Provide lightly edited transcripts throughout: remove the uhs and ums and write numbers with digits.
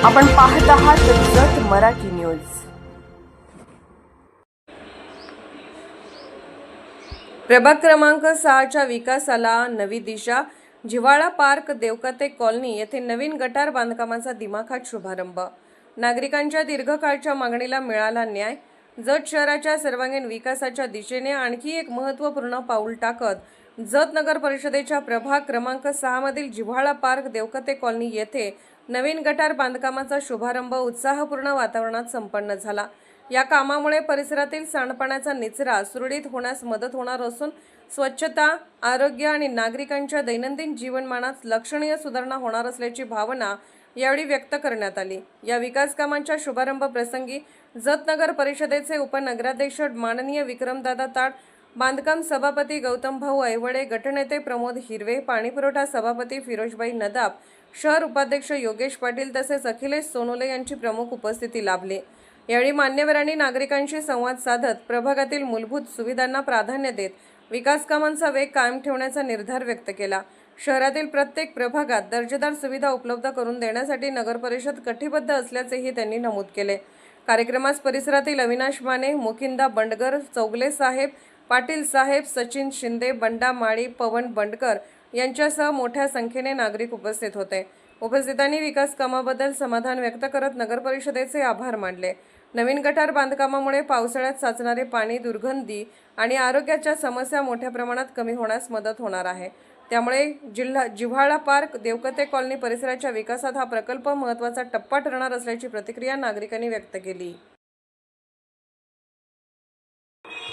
आपण पाहत आहात जत मराठी न्यूज। प्रभाग क्रमांक 6च्या विकासाला नवी दिशा। जिव्हाळा पार्क देवकते कॉलनी येथे नवीन गटार बांधकामाचा दिमाखात शुभारंभ। नागरिकांच्या दीर्घकाळच्या मागणीला मिळाला न्याय। जत शहराच्या सर्वांगीण विकासाच्या दिशेने आणखी एक महत्त्वपूर्ण पाऊल टाकत जत नगर परिषदेच्या प्रभाग क्रमांक 6 मधील जिव्हाळा पार्क देवकते कॉलनी येथे नवीन गटार बांधकामाचा शुभारंभ उत्साहपूर्ण वातावरणात संपन्न झाला। या कामामुळे परिसरातील सांडपाण्याचा निचरा सुरळीत होण्यास मदत होणार असून स्वच्छता, आरोग्य आणि नागरिकांच्या दैनंदिन जीवनमानात लक्षणीय सुधारणा होणार असल्याची भावना यावेळी व्यक्त करण्यात आली। या विकास कामांच्या शुभारंभ प्रसंगी जत नगर परिषदेचे उपनगराध्यक्ष माननीय विक्रमदादा ताड, बांधकाम सभापती गौतम भाऊ ऐवळे, गटनेते प्रमोद हिरवे, पाणीपुरवठा सभापती फिरोजबाई नदाब, शहर उपाध्यक्ष योगेश पाटील तसेच अखिलेश सोनोले यांची प्रमुख उपस्थिती लाभली। यावेळी मान्यवरांनी नागरिकांशी संवाद साधत प्रभागातील मूलभूत सुविधांना प्राधान्य देत विकास कामांचा वेग कायम ठेवण्याचा निर्धार व्यक्त केला। शहरातील प्रत्येक प्रभागात दर्जेदार सुविधा उपलब्ध करून देण्यासाठी नगर परिषद कटिबद्ध असल्याचेही त्यांनी नमूद केले। कार्यक्रमास परिसरातील अविनाश माने, मुकिंदा बंडगर, चौगले साहेब, पाटील साहेब, सचिन शिंदे, बंडा माळी, पवन बंडकर यांच्यासह मोठ्या संख्येने नागरिक उपस्थित होते। उपस्थितांनी विकास कामाबद्दल समाधान व्यक्त करत नगर परिषदेचे आभार मानले। नवीन गटार बांधकामामुळे पावसाळ्यात साचणारे पाणी, दुर्गंधी आणि आरोग्याच्या समस्या मोठ्या प्रमाणात कमी होण्यास मदत होणार आहे। त्यामुळे जिव्हाळा पार्क देवकते कॉलनी परिसराच्या विकासात हा प्रकल्प महत्त्वाचा टप्पा ठरणार असल्याची प्रतिक्रिया नागरिकांनी व्यक्त केली।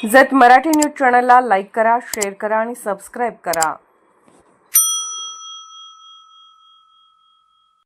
जत मराठी न्यूज चॅनलला लाईक करा, शेअर करा आणि सबस्क्राईब करा।